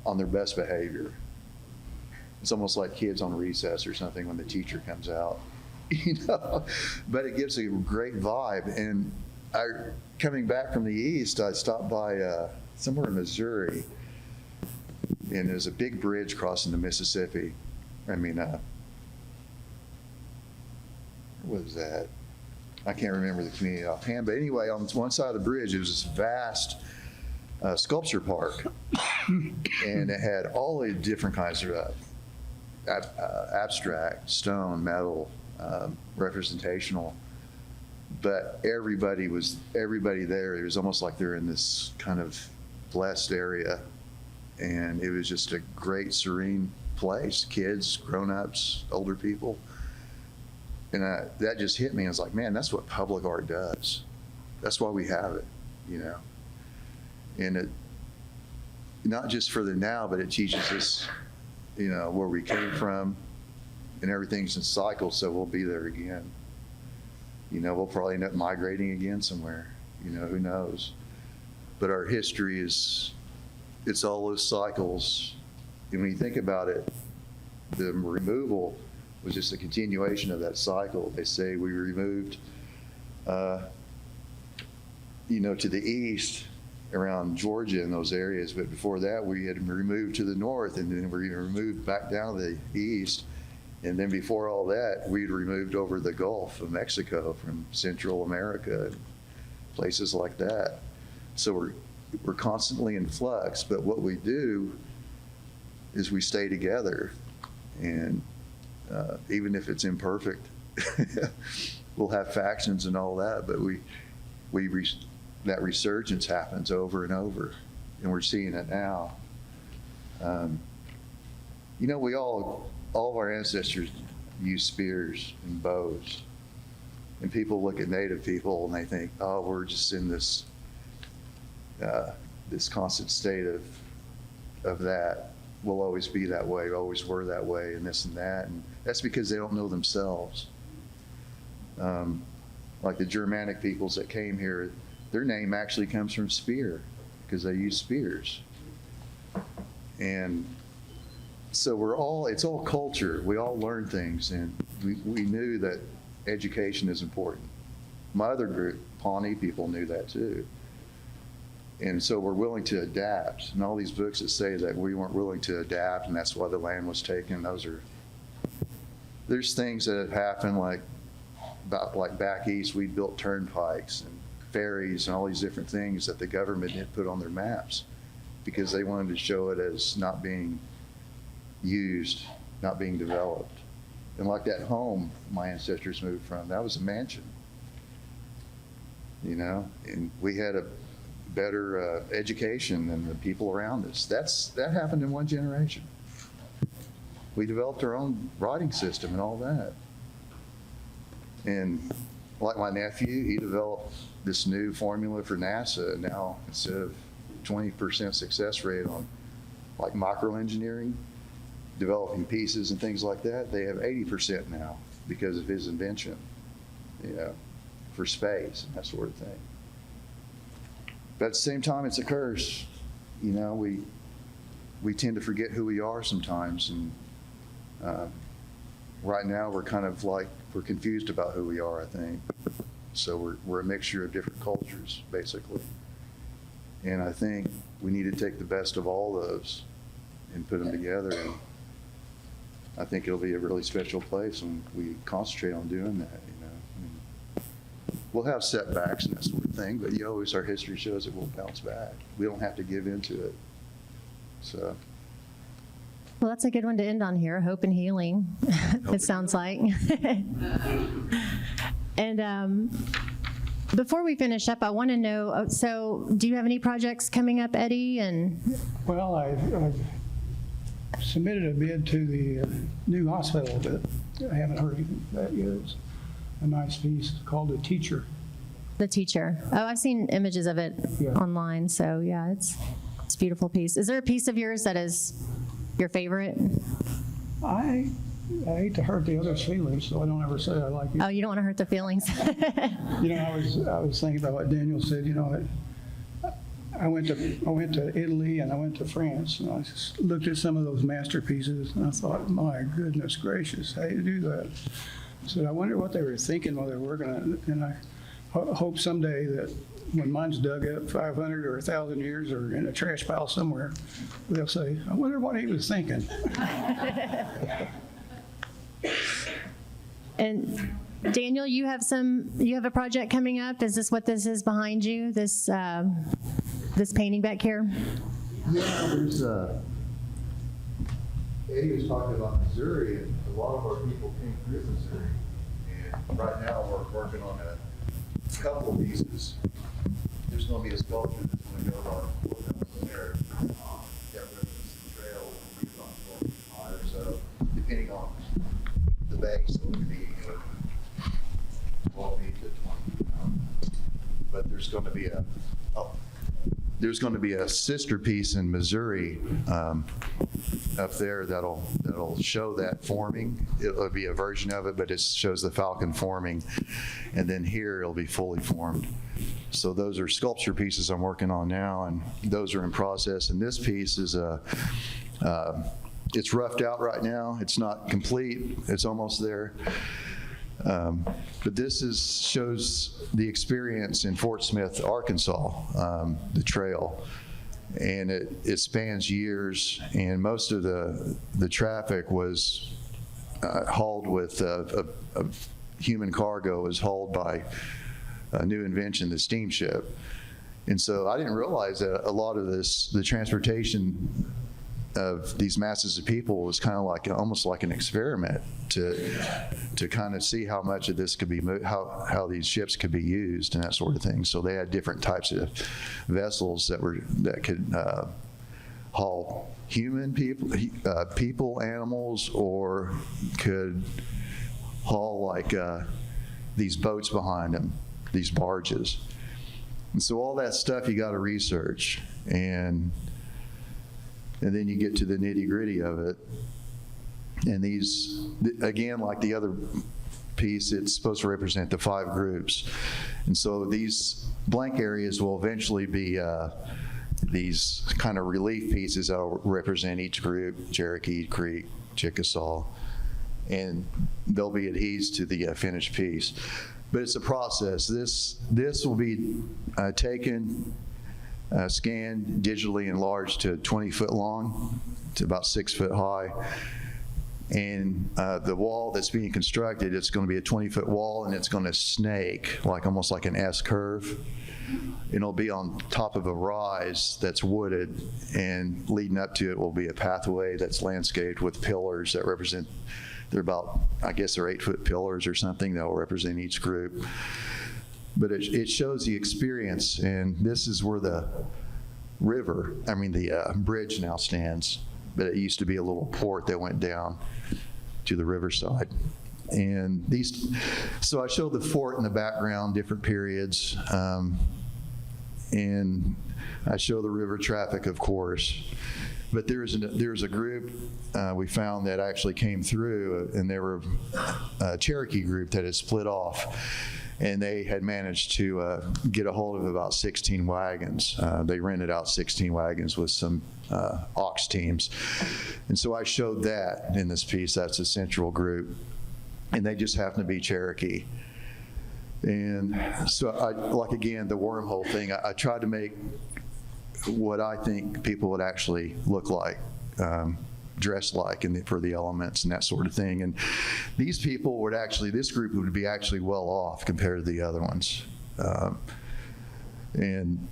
on their best behavior. It's almost like kids on recess or something when the teacher comes out, you know, but it gives a great vibe. And coming back from the east, I stopped by somewhere in Missouri, and there's a big bridge crossing the Mississippi. I mean, what was that? I can't remember the community offhand, but anyway, on one side of the bridge, it was this vast sculpture park, and it had all the different kinds of abstract, stone, metal, representational, but everybody there. It was almost like they're in this kind of blessed area, and it was just a great, serene place. Kids, grown-ups, older people. And that just hit me. I was like, man, that's what public art does. That's why we have it, you know. And it, not just for the now, but it teaches us, you know, where we came from, and everything's in cycles, so we'll be there again. You know, we'll probably end up migrating again somewhere, you know, who knows. But our history it's all those cycles. And when you think about it, the removal was just a continuation of that cycle. They say we removed, you know, to the east around Georgia and those areas, but before that we had removed to the north, and then we removed back down to the east, and then before all that we'd removed over the Gulf of Mexico from Central America and places like that. So we're constantly in flux, but what we do is we stay together, and even if it's imperfect, we'll have factions and all that, but that resurgence happens over and over, and we're seeing it now. You know, all of our ancestors used spears and bows, and people look at Native people and they think, oh, we're just in this constant state of that. We'll always be that way, always were that way, and this and that. And that's because they don't know themselves. Like the Germanic peoples that came here, their name actually comes from spear, because they use spears. And so it's all culture. We all learn things, and we knew that education is important. My other group, Pawnee people, knew that too. And so we're willing to adapt. And all these books that say that we weren't willing to adapt and that's why the land was taken, there's things that have happened, like back east, we built turnpikes and ferries and all these different things that the government didn't put on their maps because they wanted to show it as not being used, not being developed. And like that home my ancestors moved from, that was a mansion, you know, and we had a better education than the people around us. That happened in one generation. We developed our own writing system and all that. And like my nephew, he developed this new formula for NASA. Now, instead of 20% success rate on like microengineering, developing pieces and things like that, they have 80% now because of his invention, you know, for space and that sort of thing. But at the same time, it's a curse. You know, we tend to forget who we are sometimes. And right now, we're kind of like, we're confused about who we are, I think. So we're a mixture of different cultures, basically. And I think we need to take the best of all those and put them together. And I think it'll be a really special place when we concentrate on doing that, you know. I mean, we'll have setbacks and that sort of thing, but our history shows that we'll bounce back. We don't have to give into it. So Well, that's a good one to end on here, hope and healing, it sounds like. And before we finish up, I want to know, so do you have any projects coming up, Eddie? And Well, I've submitted a bid to the new hospital, but I haven't heard anything that yet. It's a nice piece called The Teacher. The Teacher. Oh, I've seen images of it Yeah. online, so yeah, it's a beautiful piece. Is there a piece of yours that is your favorite? I hate to hurt the other's feelings, so I don't ever say I like it. Oh, you don't want to hurt their feelings? You know, I was thinking about what Daniel said. You know, I went to Italy and I went to France, and I just looked at some of those masterpieces, and I thought, my goodness gracious, how do you do that? So I wonder what they were thinking while they were working on it, and I hope someday that when mine's dug up 500 or 1,000 years or in a trash pile somewhere, they'll say, I wonder what he was thinking. And Daniel, you have a project coming up. Is this what this is behind you? This painting back here? Yeah, there's, Eddie was talking about Missouri, and a lot of our people came through Missouri. And right now, we're working on a couple of pieces. There's going to be a sculpture that's going to go on the courthouse there. That represents the trail, and we've gone higher, so depending on the base, it would be 12 feet to 20. But there's going to be a sister piece in Missouri up there that'll show that forming. It'll be a version of it, but it shows the falcon forming, and then here it'll be fully formed. So those are sculpture pieces I'm working on now, and those are in process. And this piece is it's roughed out right now. It's not complete. It's almost there. But this shows the experience in Fort Smith, Arkansas, the trail. And it spans years, and most of the traffic was hauled with a human cargo was hauled by a new invention, the steamship. And so I didn't realize that a lot of the transportation of these masses of people was kind of like almost like an experiment to kind of see how much of this could be how these ships could be used and that sort of thing. So they had different types of vessels that could haul human people, animals, or could haul like these boats behind them, these barges. And so all that stuff you got to research, and then you get to the nitty-gritty of it. And these, again, like the other piece, it's supposed to represent the 5 groups. And so these blank areas will eventually be these kind of relief pieces that will represent each group: Cherokee, Creek, Chickasaw, and they'll be adhesed to the finished piece. But it's a process. This will be taken, scanned, digitally enlarged to 20 foot long, to about 6 foot high. And the wall that's being constructed, it's going to be a 20-foot wall, and it's going to snake almost like an S curve. It'll be on top of a rise that's wooded, and leading up to it will be a pathway that's landscaped with pillars that represent. They're about, I guess they're 8-foot pillars or something that will represent each group. But it shows the experience, and this is where the bridge now stands. But it used to be a little port that went down to the riverside. And so I showed the fort in the background, different periods, and I show the river traffic, of course. But there's a group we found that actually came through, and they were a Cherokee group that had split off, and they had managed to get a hold of about 16 wagons. They rented out 16 wagons with some ox teams. And so I showed that in this piece. That's a central group, and they just happen to be Cherokee. And so again, the wormhole thing, I tried to make what I think people would actually look like, dress like, for the elements and that sort of thing. And these people this group would be actually well off compared to the other ones. And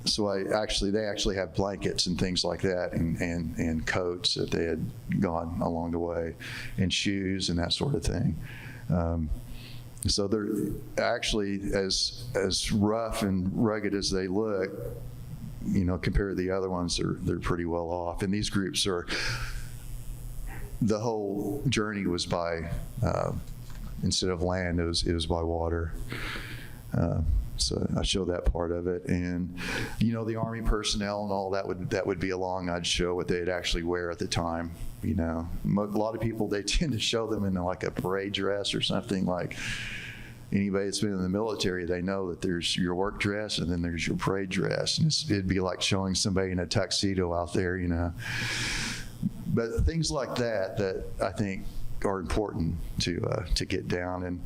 So they actually have blankets and things like that, and coats that they had gone along the way, and shoes and that sort of thing. So they're actually as rough and rugged as they look, compared to the other ones, they're pretty well off. And these groups the whole journey was by, instead of land, it was by water. So I showed that part of it, and the Army personnel and all that would be along. I'd show what they'd actually wear at the time. A lot of people, they tend to show them in like a parade dress or something. Like anybody that's been in the military, they know that there's your work dress and then there's your parade dress, and it'd be like showing somebody in a tuxedo out there, But things like that I think are important to get down. And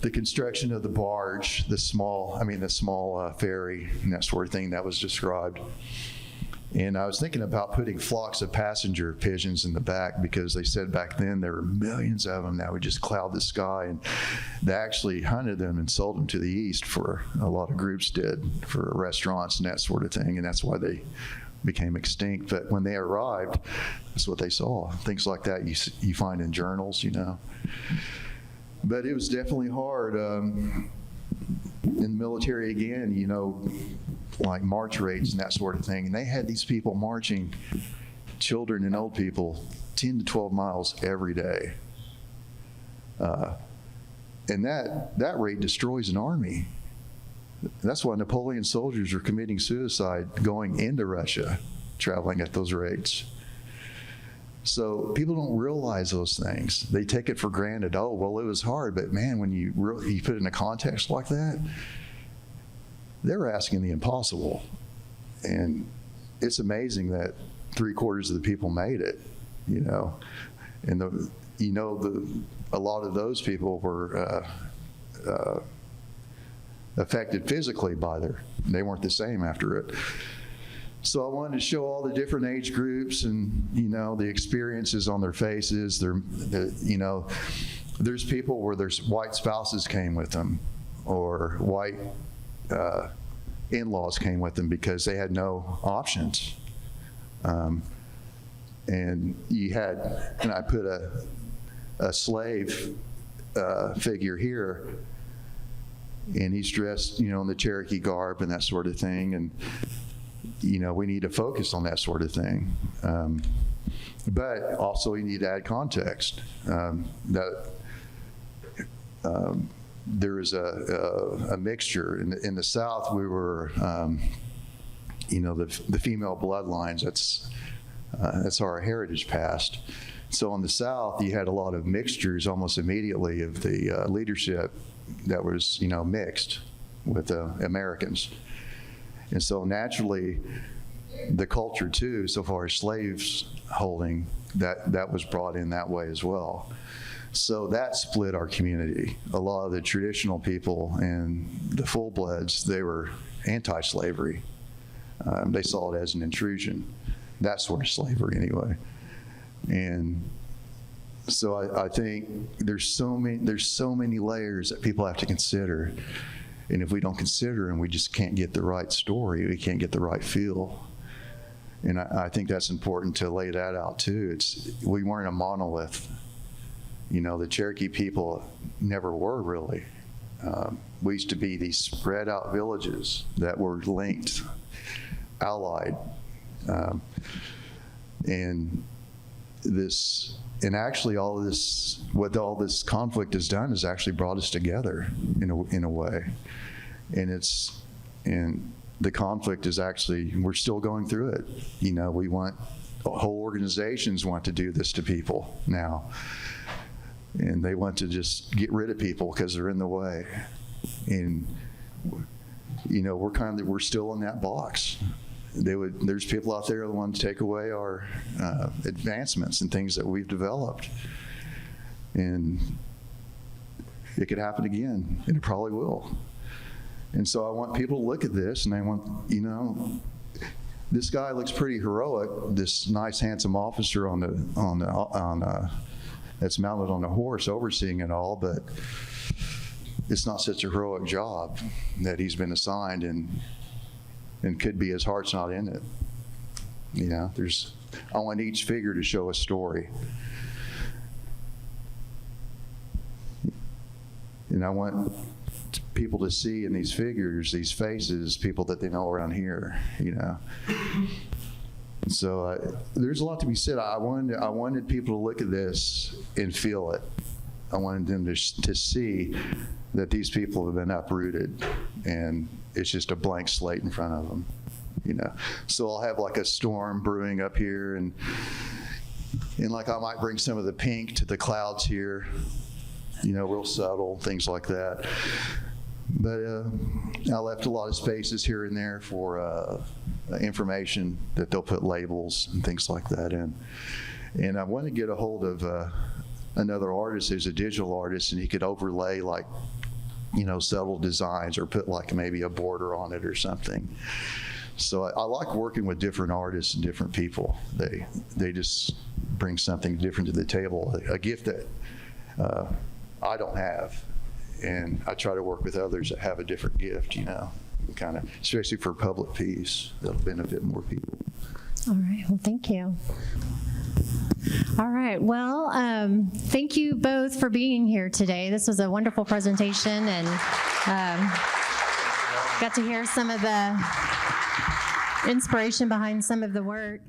the construction of the barge, the small ferry and that sort of thing that was described. And I was thinking about putting flocks of passenger pigeons in the back, because they said back then there were millions of them that would just cloud the sky, and they actually hunted them and sold them to the east, for a lot of groups did, for restaurants and that sort of thing, and that's why they became extinct. But when they arrived, that's what they saw. Things like that you find in journals, But it was definitely hard. In the military again, like march rates and that sort of thing. And they had these people marching, children and old people, 10 to 12 miles every day. And that rate destroys an army. That's why Napoleon's soldiers are committing suicide going into Russia, traveling at those rates. So people don't realize those things. They take it for granted. Oh, well, it was hard, but man, when you put it in a context like that, they're asking the impossible. And it's amazing that 3/4 of the people made it, And a lot of those people were affected physically they weren't the same after it. So I wanted to show all the different age groups and, the experiences on their faces. There's people where there's white spouses came with them, or white in-laws came with them because they had no options. And I put a slave figure here, and he's dressed, in the Cherokee garb and that sort of thing. And, we need to focus on that sort of thing. But also you need to add context. There is a mixture. In the South, we were, the female bloodlines, that's our heritage past. So in the South, you had a lot of mixtures almost immediately of the leadership that was, mixed with Americans. And so naturally, the culture too, so far as slaves holding, that was brought in that way as well. So that split our community. A lot of the traditional people and the full-bloods, they were anti-slavery. They saw it as an intrusion, that sort of slavery anyway. And so I think there's so many layers that people have to consider. And if we don't consider them, we just can't get the right story. We can't get the right feel. And I think that's important to lay that out too. We weren't a monolith. The Cherokee people never were really. We used to be these spread out villages that were linked, allied. And actually all of this, what all this conflict has done is actually brought us together in a way. And the conflict is actually, we're still going through it. We want, whole organizations want to do this to people now. And they want to just get rid of people because they're in the way. And, we're still in that box. There's people out there that want to take away our advancements and things that we've developed. And it could happen again, and it probably will. And so I want people to look at this, and I want, this guy looks pretty heroic, this nice, handsome officer that's mounted on a horse overseeing it all, but it's not such a heroic job that he's been assigned. And and could be his heart's not in it. You know, I want each figure to show a story. And I want people to see in these figures, these faces, people that they know around here, you know. So there's a lot to be said. I wanted people to look at this and feel it. I wanted them to see that these people have been uprooted, and it's just a blank slate in front of them, you know. So I'll have like a storm brewing up here, and like I might bring some of the pink to the clouds here, you know, real subtle, things like that. But I left a lot of spaces here and there for information that they'll put labels and things like that in. And I want to get a hold of another artist who's a digital artist, and he could overlay like, you know, subtle designs or put like maybe a border on it or something. So I like working with different artists and different people. They just bring something different to the table, a gift that I don't have. And I try to work with others that have a different gift, you know, kind of, especially for public peace, that'll benefit more people. All right, well, thank you. All right, well, thank you both for being here today. This was a wonderful presentation, and got to hear some of the inspiration behind some of the work.